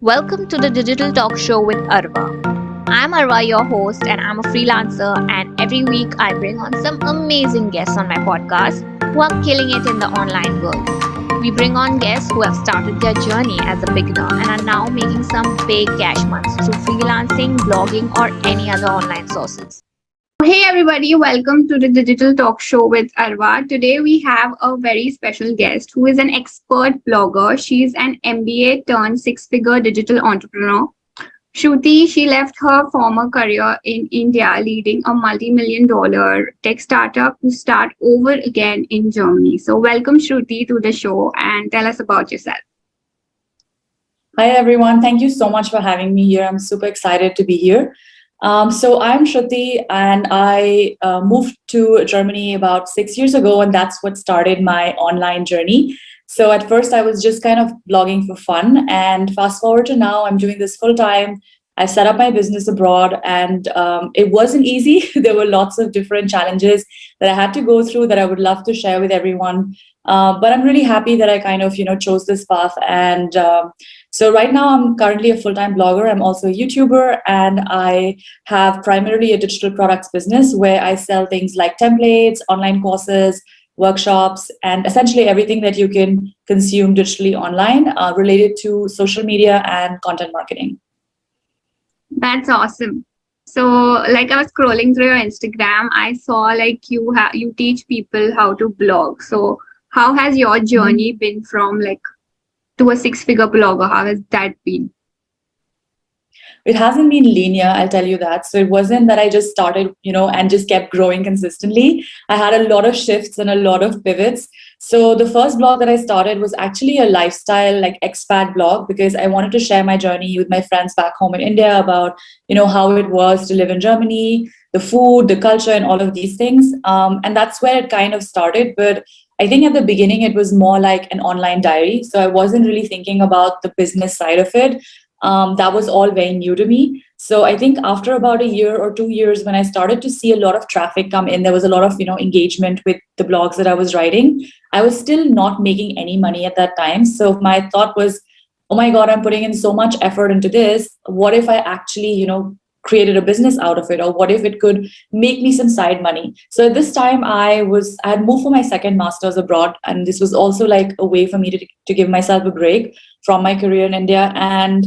Welcome to the Digital Talk Show with Arwa. I'm Arwa, your host, and I'm a freelancer. And every week I bring on some amazing guests on my podcast who are killing it in the online world. We bring on guests who have started their journey as a beginner and are now making some big cash months through freelancing, blogging, or any other online sources. Hey everybody, welcome to the Digital Talk Show with Arwa. Today we have a very special guest who is an expert blogger. She's an MBA turned six-figure digital entrepreneur. Shruti, she left her former career in India leading a multi-million dollar tech startup to start over again in Germany. So welcome Shruti to the show and tell us about yourself. Hi, everyone. Thank you so much for having me here. I'm super excited to be here. So I'm Shruti, and I moved to Germany about 6 years ago, and that's what started my online journey. So at first, I was just kind of blogging for fun, and fast forward to now, I'm doing this full time. I set up my business abroad, and it wasn't easy. There were lots of different challenges that I had to go through that I would love to share with everyone. But I'm really happy that I kind of, chose this path. And so right now, I'm currently a full-time blogger. I'm also a YouTuber, and I have primarily a digital products business where I sell things like templates, online courses, workshops, and essentially everything that you can consume digitally online related to social media and content marketing. That's awesome. So, like I was scrolling through your Instagram, I saw like you teach people how to blog. So, how has your journey been from like to a six-figure blogger? How has that been? It hasn't been linear, I'll tell you that. So it wasn't that I just started, and just kept growing consistently. I had a lot of shifts and a lot of pivots. So the first blog that I started was actually a lifestyle, like expat blog, because I wanted to share my journey with my friends back home in India about, how it was to live in Germany, the food, the culture, and all of these things. And that's where it kind of started. But I think at the beginning, it was more like an online diary. So I wasn't really thinking about the business side of it. That was all very new to me. So I think after about a year or 2 years, when I started to see a lot of traffic come in, there was a lot of engagement with the blogs that I was writing. I was still not making any money at that time. So my thought was, oh my God, I'm putting in so much effort into this. What if I actually, created a business out of it, or what if it could make me some side money? So at this time, I had moved for my second master's abroad, and this was also like a way for me to give myself a break from my career in India. And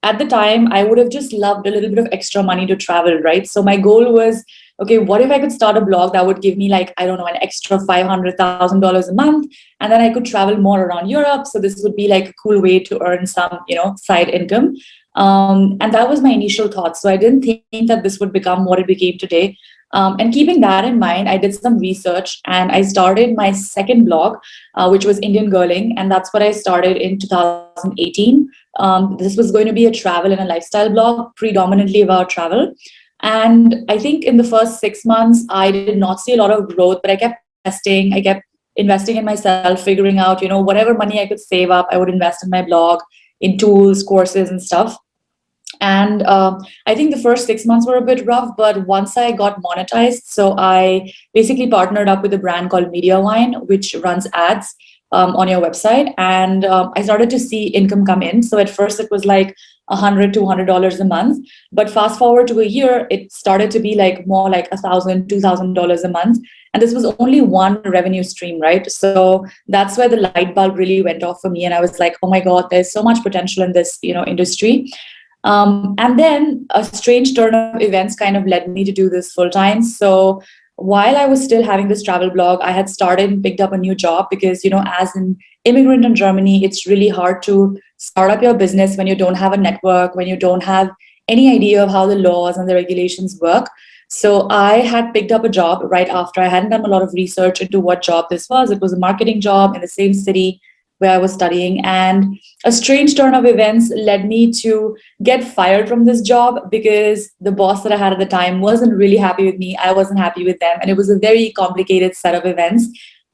at the time, I would have just loved a little bit of extra money to travel, right? So my goal was, okay, what if I could start a blog that would give me like, I don't know, an extra $500,000 a month, and then I could travel more around Europe. So this would be like a cool way to earn some, side income. And that was my initial thought. So I didn't think that this would become what it became today. And keeping that in mind, I did some research and I started my second blog, which was Indian Girling. And that's what I started in 2018. This was going to be a travel and a lifestyle blog, predominantly about travel. And I think in the first 6 months, I did not see a lot of growth, but I kept testing. I kept investing in myself, figuring out, whatever money I could save up, I would invest in my blog, in tools, courses, and stuff. And I think the first 6 months were a bit rough, but once I got monetized, so I basically partnered up with a brand called MediaWine, which runs ads on your website. And I started to see income come in. So at first it was like $100, $200 a month. But fast forward to a year, it started to be like more like $1,000, $2,000 a month. And this was only one revenue stream, right? So that's where the light bulb really went off for me. And I was like, oh my God, there's so much potential in this, industry. And then a strange turn of events kind of led me to do this full time. So while I was still having this travel blog, I had started and picked up a new job because, as an immigrant in Germany, it's really hard to start up your business when you don't have a network, when you don't have any idea of how the laws and the regulations work. So I had picked up a job right after. I hadn't done a lot of research into what job this was. It was a marketing job in the same city where I was studying. And a strange turn of events led me to get fired from this job because the boss that I had at the time wasn't really happy with me. I wasn't happy with them. And it was a very complicated set of events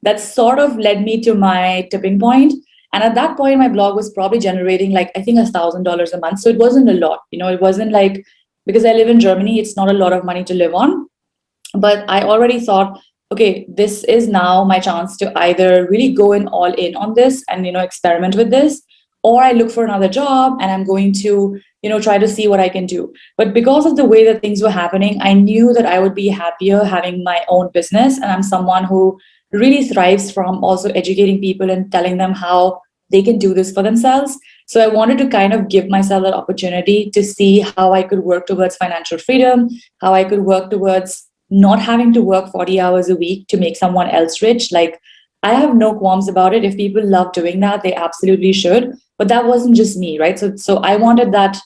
that sort of led me to my tipping point. And at that point, my blog was probably generating like, I think $1,000 a month. So it wasn't a lot, it wasn't like, because I live in Germany, it's not a lot of money to live on. But I already thought, okay, this is now my chance to either really go in all in on this and experiment with this, or I look for another job and I'm going to, try to see what I can do. But because of the way that things were happening, I knew that I would be happier having my own business. And I'm someone who really thrives from also educating people and telling them how they can do this for themselves. So I wanted to kind of give myself that opportunity to see how I could work towards financial freedom, how I could work towards not having to work 40 hours a week to make someone else rich. Like, I have no qualms about it. If people love doing that, they absolutely should. But that wasn't just me, right? So I wanted that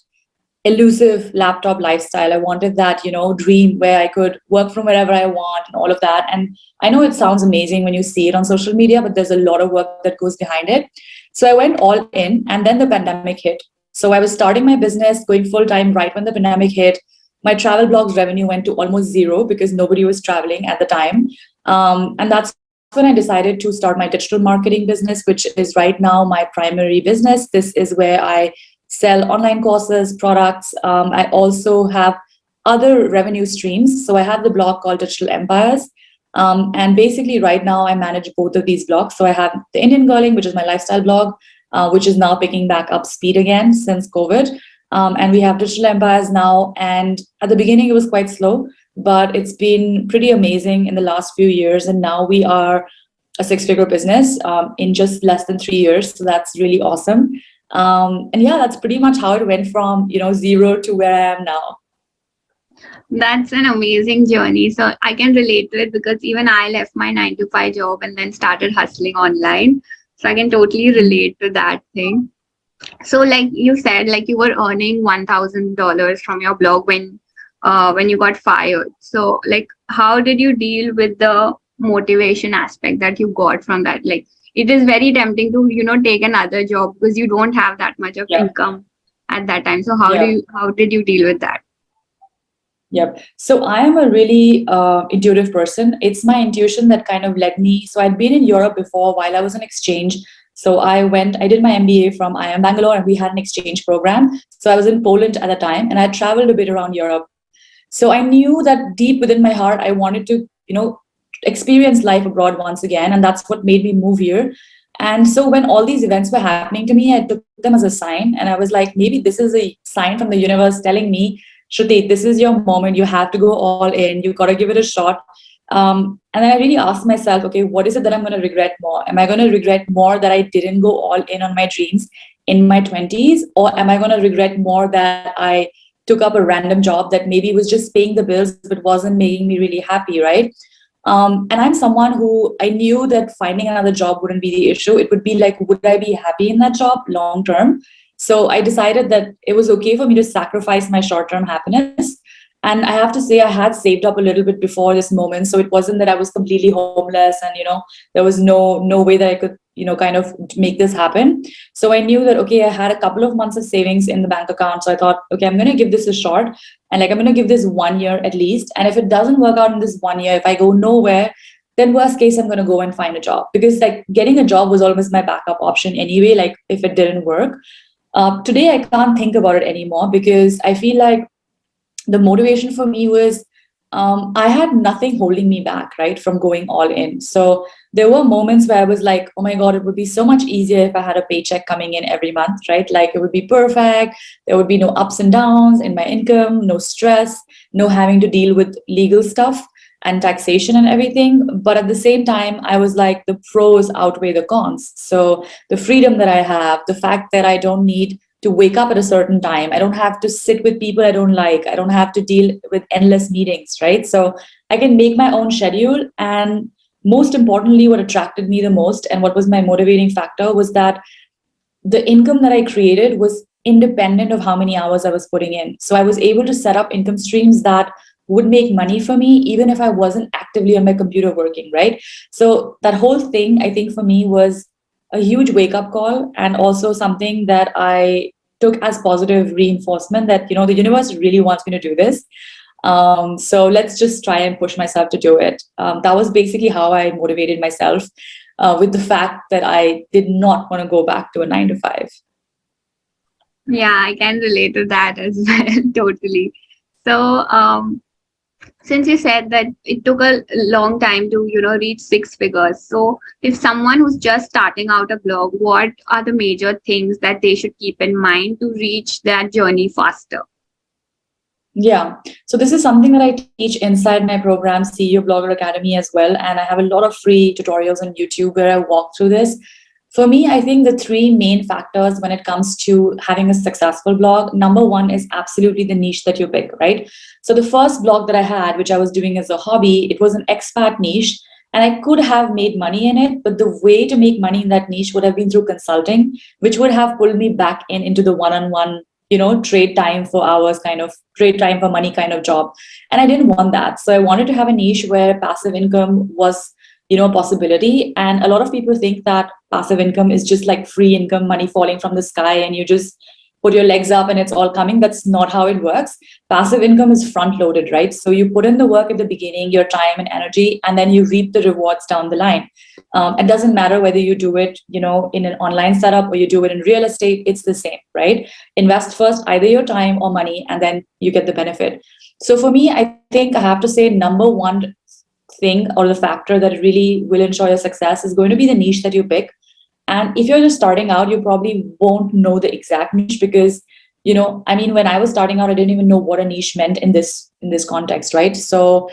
elusive laptop lifestyle. I wanted that, dream where I could work from wherever I want and all of that. And I know it sounds amazing when you see it on social media, but there's a lot of work that goes behind it. So I went all in, and then the pandemic hit. So I was starting my business, going full time right when the pandemic hit. My travel blogs revenue went to almost zero because nobody was traveling at the time. And that's when I decided to start my digital marketing business, which is right now my primary business. This is where I sell online courses, products. I also have other revenue streams. So I have the blog called Digital Empires. And basically, right now, I manage both of these blogs. So I have the Indian Girling, which is my lifestyle blog, which is now picking back up speed again since COVID. And we have Digital Empires now. And at the beginning, it was quite slow, but it's been pretty amazing in the last few years. And now we are a six-figure business in just less than 3 years. So that's really awesome. And yeah, that's pretty much how it went from, zero to where I am now. That's an amazing journey. So I can relate to it because even I left my 9 to 5 job and then started hustling online. So I can totally relate to that thing. So like you said, like you were earning $1,000 from your blog when you got fired. So like how did you deal with the motivation aspect that you got from that? Like it is very tempting to, take another job because you don't have that much of Yeah. income at that time. So Yeah. how did you deal with that? Yep. So I am a really intuitive person. It's my intuition that kind of led me. So I'd been in Europe before while I was on exchange. So I did my MBA from IIM Bangalore, and we had an exchange program. So I was in Poland at the time, and I traveled a bit around Europe. So I knew that deep within my heart, I wanted to, experience life abroad once again. And that's what made me move here. And so when all these events were happening to me, I took them as a sign. And I was like, maybe this is a sign from the universe telling me, Shruti, this is your moment. You have to go all in. You got to give it a shot. And then I really asked myself, okay, what is it that I'm going to regret more? Am I going to regret more that I didn't go all in on my dreams in my 20s? Or am I going to regret more that I took up a random job that maybe was just paying the bills but wasn't making me really happy, right? And I'm someone who I knew that finding another job wouldn't be the issue. It would be like, would I be happy in that job long term? So I decided that it was okay for me to sacrifice my short term happiness. And I have to say, I had saved up a little bit before this moment. So it wasn't that I was completely homeless and, there was no way that I could, kind of make this happen. So I knew that, okay, I had a couple of months of savings in the bank account. So I thought, okay, I'm going to give this a shot. And like, I'm going to give this 1 year at least. And if it doesn't work out in this 1 year, if I go nowhere, then worst case, I'm going to go and find a job, because like getting a job was always my backup option anyway. Like if it didn't work, today I can't think about it anymore, because I feel like the motivation for me was I had nothing holding me back, right, from going all in. So there were moments where I was like, oh my God, it would be so much easier if I had a paycheck coming in every month, right? Like it would be perfect. There would be no ups and downs in my income, no stress, no having to deal with legal stuff and taxation and everything. But at the same time, I was like, the pros outweigh the cons. So the freedom that I have, the fact that I don't need to wake up at a certain time. I don't have to sit with people I don't like. I don't have to deal with endless meetings, right? So I can make my own schedule. And most importantly, what attracted me the most and what was my motivating factor was that the income that I created was independent of how many hours I was putting in. So I was able to set up income streams that would make money for me, even if I wasn't actively on my computer working, right? So that whole thing, I think for me was a huge wake up call, and also something that I took as positive reinforcement that, the universe really wants me to do this. So let's just try and push myself to do it. That was basically how I motivated myself, with the fact that I did not want to go back to a 9 to 5. Yeah, I can relate to that as well, totally. So, Since you said that it took a long time to reach six figures, so if someone who's just starting out a blog, what are the major things that they should keep in mind to reach that journey faster? Yeah. So this is something that I teach inside my program, CEO Blogger Academy as well. And I have a lot of free tutorials on YouTube where I walk through this. For me, I think the three main factors when it comes to having a successful blog, number one is absolutely the niche that you pick, right? So the first blog that I had, which I was doing as a hobby, it was an expat niche. And I could have made money in it, but the way to make money in that niche would have been through consulting, which would have pulled me back into the one-on-one, trade time for hours kind of trade time for money kind of job. And I didn't want that. So I wanted to have a niche where passive income was, a possibility. And a lot of people think that passive income is just like free income, money falling from the sky, and you just put your legs up and it's all coming. That's not how it works. Passive income is front loaded, right? So you put in the work at the beginning, your time and energy, and then you reap the rewards down the line. It doesn't matter whether you do it, in an online setup or you do it in real estate, it's the same, right? Invest first, either your time or money, and then you get the benefit. So for me, I think I have to say number one thing or the factor that really will ensure your success is going to be the niche that you pick. And if you're just starting out, you probably won't know the exact niche because, I mean, when I was starting out, I didn't even know what a niche meant in this context, right? So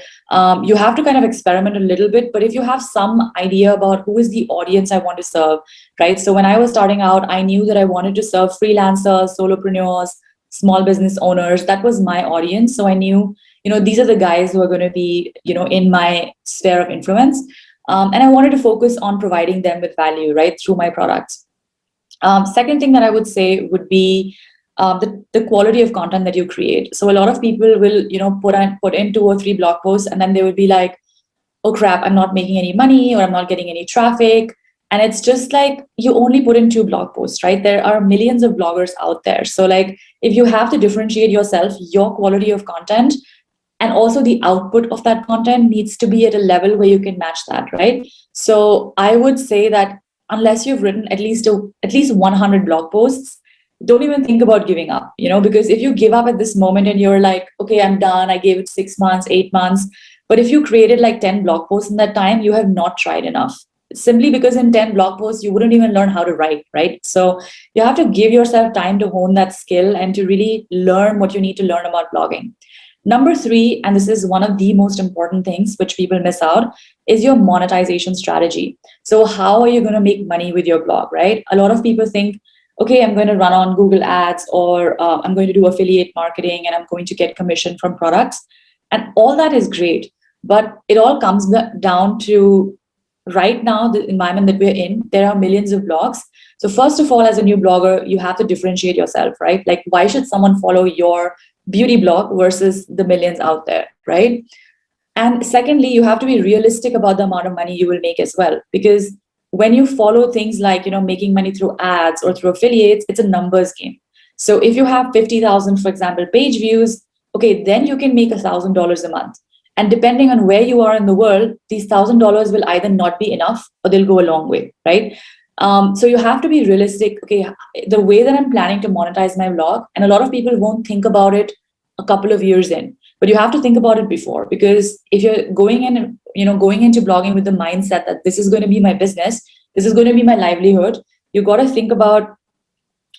you have to kind of experiment a little bit. But if you have some idea about who is the audience I want to serve, right? So when I was starting out, I knew that I wanted to serve freelancers, solopreneurs, small business owners. That was my audience. So I knew, these are the guys who are going to be, in my sphere of influence. And I wanted to focus on providing them with value, right, through my products. Second thing that I would say would be the quality of content that you create. So a lot of people will, put in 2 or 3 blog posts, and then they will be like, oh crap, I'm not making any money or I'm not getting any traffic. And it's just like you only put in 2 blog posts, right? There are millions of bloggers out there. So like if you have to differentiate yourself, your quality of content and also the output of that content needs to be at a level where you can match that, right? So I would say that unless you've written at least 100 blog posts, don't even think about giving up, because if you give up at this moment and you're like, okay, I'm done, I gave it 6 months, 8 months, but if you created like 10 blog posts in that time, you have not tried enough, simply because in 10 blog posts you wouldn't even learn how to write, right? So you have to give yourself time to hone that skill and to really learn what you need to learn about blogging. Number three, and this is one of the most important things which people miss out, is your monetization strategy. So, how are you going to make money with your blog, right? A lot of people think, okay, I'm going to run on Google Ads, or I'm going to do affiliate marketing and I'm going to get commission from products. And all that is great. But it all comes down to right now, the environment that we're in, there are millions of blogs. So, first of all, as a new blogger, you have to differentiate yourself, right? Like, why should someone follow your beauty blog versus the millions out there, right? And secondly, you have to be realistic about the amount of money you will make as well. Because when you follow things like, making money through ads or through affiliates, it's a numbers game. So if you have 50,000, for example, page views, okay, then you can make $1,000 a month. And depending on where you are in the world, these $1,000 will either not be enough or they'll go a long way, right? So you have to be realistic. Okay, the way that I'm planning to monetize my blog, and a lot of people won't think about it a couple of years in, but you have to think about it before, because if you're going into blogging with the mindset that this is going to be my business, this is going to be my livelihood, you got to think about,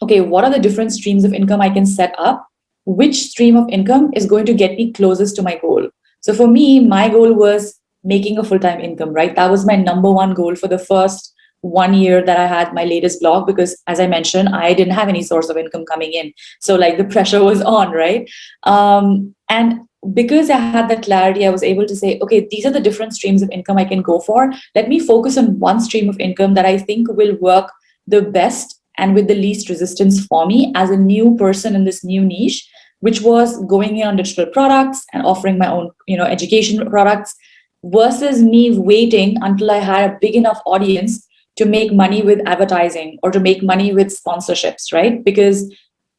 okay, what are the different streams of income I can set up? Which stream of income is going to get me closest to my goal? So for me, my goal was making a full-time income, right? That was my number one goal for the first 1 year that I had my latest blog, because as I mentioned, I didn't have any source of income coming in. So like the pressure was on, right? And because I had that clarity, I was able to say, okay, these are the different streams of income I can go for. Let me focus on one stream of income that I think will work the best and with the least resistance for me as a new person in this new niche, which was going in on digital products and offering my own, education products, versus me waiting until I had a big enough audience to make money with advertising or to make money with sponsorships, right? Because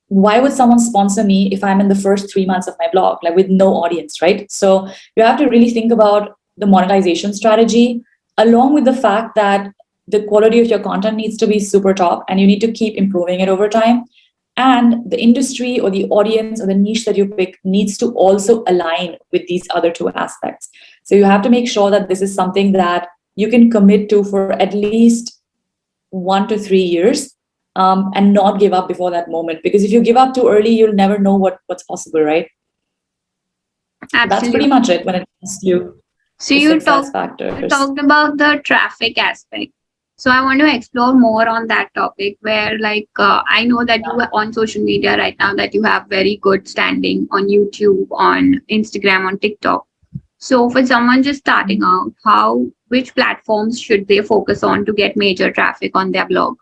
why would someone sponsor me if I'm in the first 3 months of my blog, like with no audience, right? So you have to really think about the monetization strategy, along with the fact that the quality of your content needs to be super top and you need to keep improving it over time. And the industry or the audience or the niche that you pick needs to also align with these other two aspects. So you have to make sure that this is something that you can commit to for at least 1 to 3 years, and not give up before that moment. Because if you give up too early, you'll never know what's possible, right? That's pretty Absolutely. much it when it comes to So the you success talked you factors. talked about the traffic aspect. So I want to explore more on that topic where I know that you are on social media right now, that you have very good standing on YouTube, on Instagram, on TikTok. So for someone just starting out, how which platforms should they focus on to get major traffic on their blog?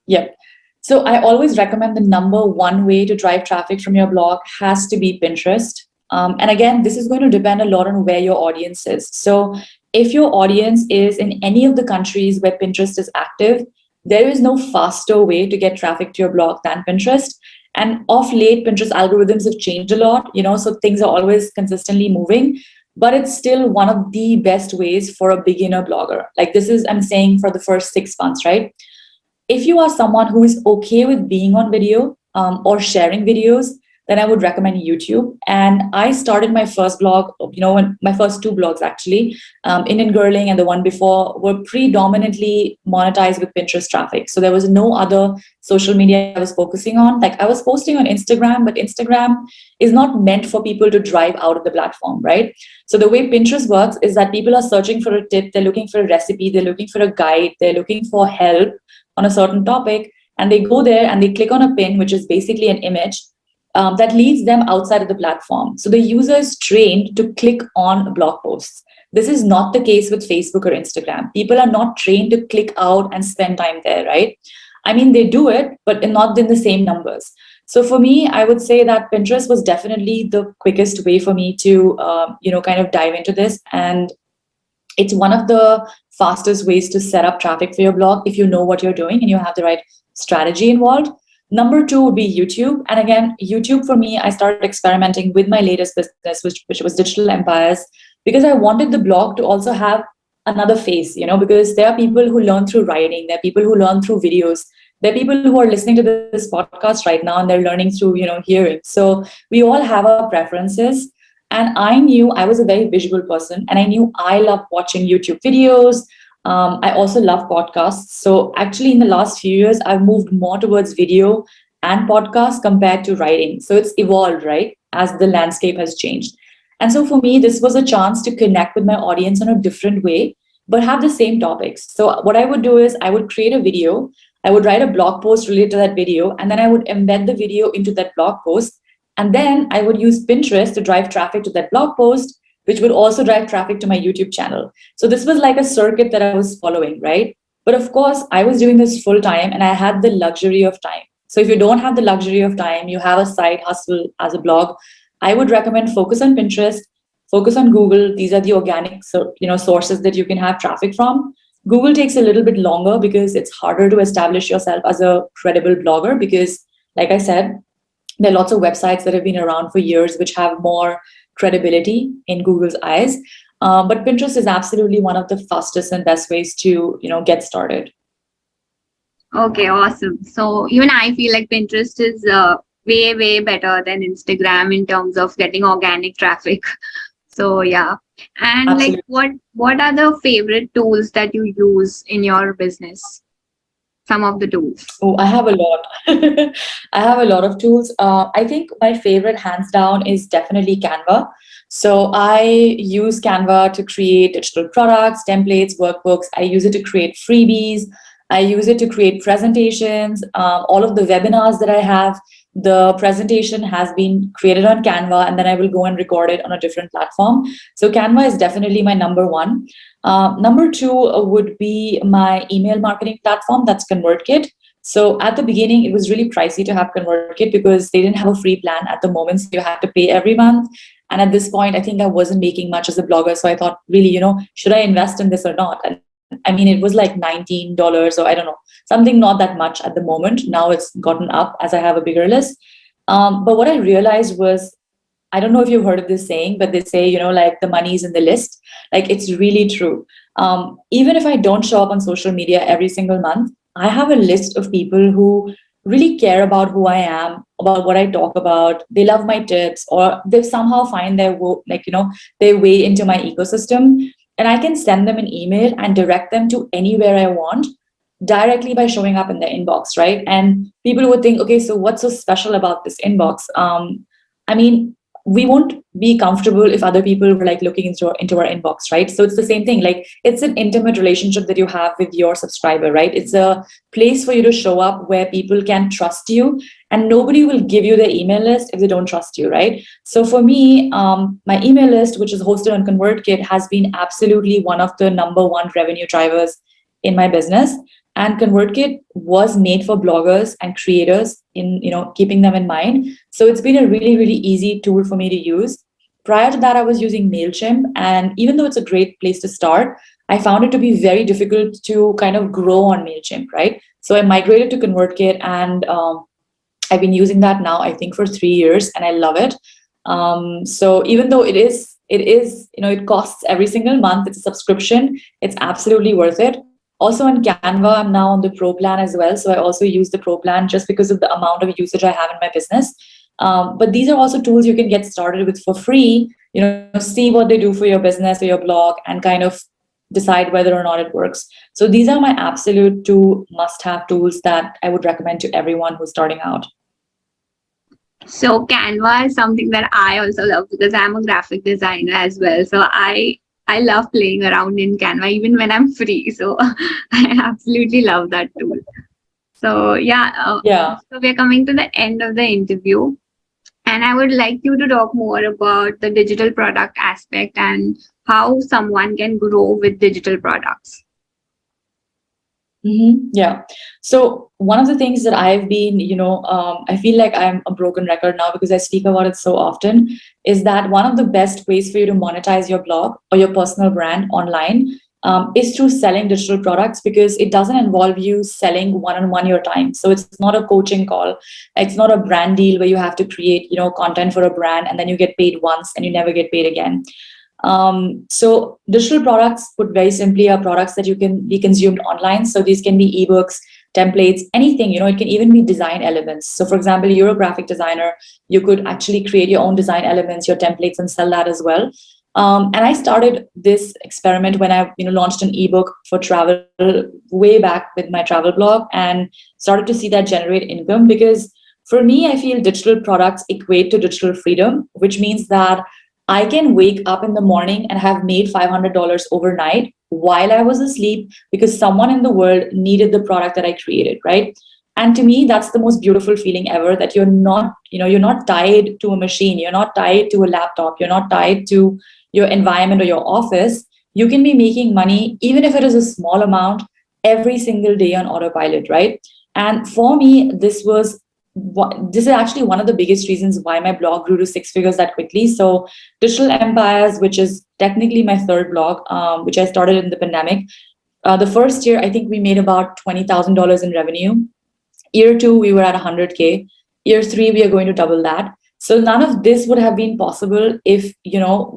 Yep. So I always recommend the number one way to drive traffic from your blog has to be Pinterest. And again, this is going to depend a lot on where your audience is. So if your audience is in any of the countries where Pinterest is active, there is no faster way to get traffic to your blog than Pinterest. And of late, Pinterest algorithms have changed a lot, so things are always consistently moving, but it's still one of the best ways for a beginner blogger. Like this is, I'm saying for the first 6 months, right? If you are someone who is okay with being on video, or sharing videos, then I would recommend YouTube. And I started my first blog, my first two blogs actually, Indian Girling and the one before, were predominantly monetized with Pinterest traffic. So there was no other social media I was focusing on. Like I was posting on Instagram, but Instagram is not meant for people to drive out of the platform, right? So the way Pinterest works is that people are searching for a tip, they're looking for a recipe, they're looking for a guide, they're looking for help on a certain topic, and they go there and they click on a pin, which is basically an image, that leads them outside of the platform. So the user is trained to click on blog posts. This is not the case with Facebook or Instagram. People are not trained to click out and spend time there, right? I mean, they do it, but not in the same numbers. So for me, I would say that Pinterest was definitely the quickest way for me to, kind of dive into this. And it's one of the fastest ways to set up traffic for your blog if you know what you're doing and you have the right strategy involved. Number two would be YouTube. And again, YouTube for me, I started experimenting with my latest business, which was Digital Empires, because I wanted the blog to also have another face, because there are people who learn through writing, there are people who learn through videos, there are people who are listening to this podcast right now and they're learning through, hearing. So we all have our preferences. And I knew I was a very visual person and I knew I love watching YouTube videos. I also love podcasts. So actually, in the last few years, I've moved more towards video and podcasts compared to writing. So it's evolved, right, as the landscape has changed. And so for me, this was a chance to connect with my audience in a different way, but have the same topics. So what I would do is I would create a video, I would write a blog post related to that video, and then I would embed the video into that blog post. And then I would use Pinterest to drive traffic to that blog post, which would also drive traffic to my YouTube channel. So this was like a circuit that I was following, right? But of course, I was doing this full time and I had the luxury of time. So if you don't have the luxury of time, you have a side hustle as a blog, I would recommend focus on Pinterest, focus on Google. These are the organic sources that you can have traffic from. Google takes a little bit longer because it's harder to establish yourself as a credible blogger because, like I said, there are lots of websites that have been around for years which have more credibility in Google's eyes. But Pinterest is absolutely one of the fastest and best ways to get started. Okay, awesome. So even I feel like Pinterest is way, way better than Instagram in terms of getting organic traffic. So yeah. And like Absolutely. what are the favorite tools that you use in your business? Some of the tools. Oh, I have a lot. I have a lot of tools. I think my favorite, hands down, is definitely Canva. So I use Canva to create digital products, templates, workbooks. I use it to create freebies. I use it to create presentations. All of the webinars that I have, the presentation has been created on Canva, and then I will go and record it on a different platform. So Canva is definitely my number one. Number two would be my email marketing platform, that's ConvertKit. So at the beginning, it was really pricey to have ConvertKit because they didn't have a free plan at the moment. So you had to pay every month. And at this point, I think I wasn't making much as a blogger. So I thought, really, should I invest in this or not? And I mean, it was like $19 or I don't know, something not that much at the moment. Now it's gotten up as I have a bigger list. But what I realized was, I don't know if you've heard of this saying, but they say, like the money's in the list. Like it's really true. Even if I don't show up on social media every single month, I have a list of people who really care about who I am, about what I talk about. They love my tips, or they somehow find their way into my ecosystem. And I can send them an email and direct them to anywhere I want directly by showing up in the inbox, right? And people would think, okay, so what's so special about this inbox? I mean, we won't be comfortable if other people were like looking into our inbox, right? So it's the same thing. Like, it's an intimate relationship that you have with your subscriber, right? It's a place for you to show up where people can trust you, and nobody will give you their email list if they don't trust you, right? So for me, my email list, which is hosted on ConvertKit, has been absolutely one of the number one revenue drivers in my business. And ConvertKit was made for bloggers and creators, in keeping them in mind. So it's been a really, really easy tool for me to use. Prior to that, I was using MailChimp, and even though it's a great place to start, I found it to be very difficult to kind of grow on MailChimp, right? So I migrated to ConvertKit, and I've been using that now, I think, for 3 years, and I love it. So even though it costs every single month, it's a subscription, it's absolutely worth it. Also on Canva, I'm now on the Pro plan as well. So I also use the Pro plan just because of the amount of usage I have in my business. But these are also tools you can get started with for free, see what they do for your business or your blog, and kind of decide whether or not it works. So these are my absolute two must-have tools that I would recommend to everyone who's starting out. So Canva is something that I also love because I'm a graphic designer as well. So I love playing around in Canva even when I'm free. So I absolutely love that tool. So yeah, Yeah. so we're coming to the end of the interview, and I would like you to talk more about the digital product aspect and how someone can grow with digital products. Yeah. So one of the things that I've been, I feel like I'm a broken record now because I speak about it so often, is that one of the best ways for you to monetize your blog or your personal brand online is through selling digital products, because it doesn't involve you selling one-on-one your time. So it's not a coaching call. It's not a brand deal where you have to create, content for a brand and then you get paid once and you never get paid again. So digital products, put very simply, are products that you can be consumed online. So these can be ebooks, templates, anything. It can even be design elements. So for example, you're a graphic designer, you could actually create your own design elements, your templates, and sell that as well. And I started this experiment when I launched an ebook for travel way back with my travel blog, and started to see that generate income. Because for me, I feel digital products equate to digital freedom, which means that I can wake up in the morning and have made $500 overnight while I was asleep because someone in the world needed the product that I created, right? And to me, that's the most beautiful feeling ever, that you're not tied to a machine, you're not tied to a laptop, you're not tied to your environment or your office. You can be making money, even if it is a small amount, every single day on autopilot, right? And for me, this is actually one of the biggest reasons why my blog grew to six figures that quickly. So Digital Empires, which is technically my third blog, which I started in the pandemic. The first year, I think we made about $20,000 in revenue. Year two, we were at 100K. Year three, we are going to double that. So none of this would have been possible if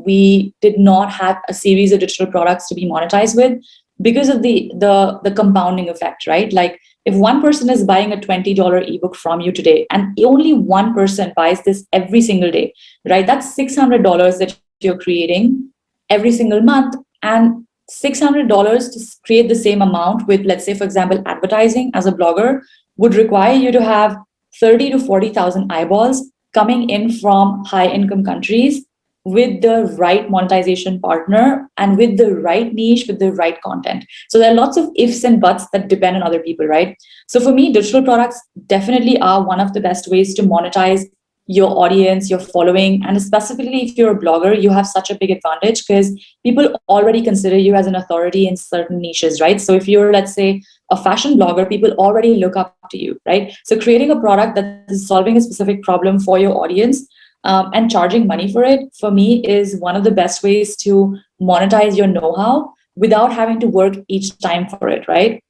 we did not have a series of digital products to be monetized with, because of the compounding effect, right? Like, if one person is buying a $20 ebook from you today, and only one person buys this every single day, right? That's $600 that you're creating every single month. And $600 to create the same amount with, let's say, for example, advertising as a blogger would require you to have 30 to 40,000 eyeballs coming in from high income countries with the right monetization partner and with the right niche, with the right content. So there are lots of ifs and buts that depend on other people, right? So for me, digital products definitely are one of the best ways to monetize your audience, your following. And specifically, if you're a blogger, you have such a big advantage because people already consider you as an authority in certain niches, right? So if you're, let's say, a fashion blogger, people already look up to you, right? So creating a product that is solving a specific problem for your audience, and charging money for it, for me, is one of the best ways to monetize your know-how without having to work each time for it, right?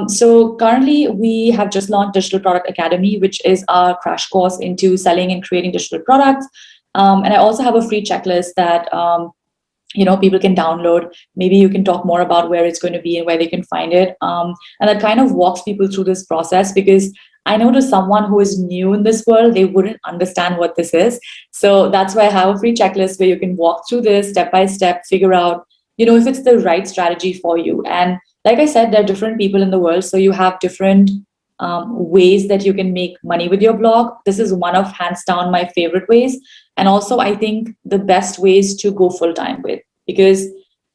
So currently, we have just launched Digital Product Academy, which is our crash course into selling and creating digital products. And I also have a free checklist that people can download. Maybe you can talk more about where it's going to be and where they can find it. And that kind of walks people through this process, because I know to someone who is new in this world, they wouldn't understand what this is. So that's why I have a free checklist where you can walk through this step by step, figure out, if it's the right strategy for you. And like I said, there are different people in the world. So you have different ways that you can make money with your blog. This is one of hands down my favorite ways. And also, I think the best ways to go full time with, because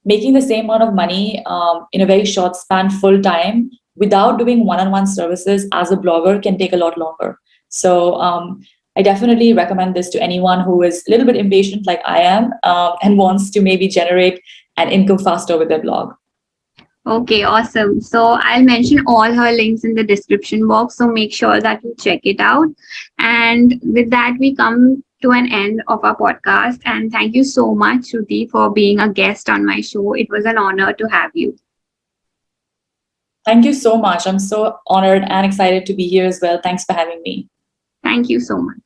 making the same amount of money in a very short span full time without doing one-on-one services as a blogger can take a lot longer. So I definitely recommend this to anyone who is a little bit impatient like I am, and wants to maybe generate an income faster with their blog. Okay, awesome. So I'll mention all her links in the description box. So make sure that you check it out. And with that, we come to an end of our podcast. And thank you so much, Shruti, for being a guest on my show. It was an honor to have you. Thank you so much. I'm so honored and excited to be here as well. Thanks for having me. Thank you so much.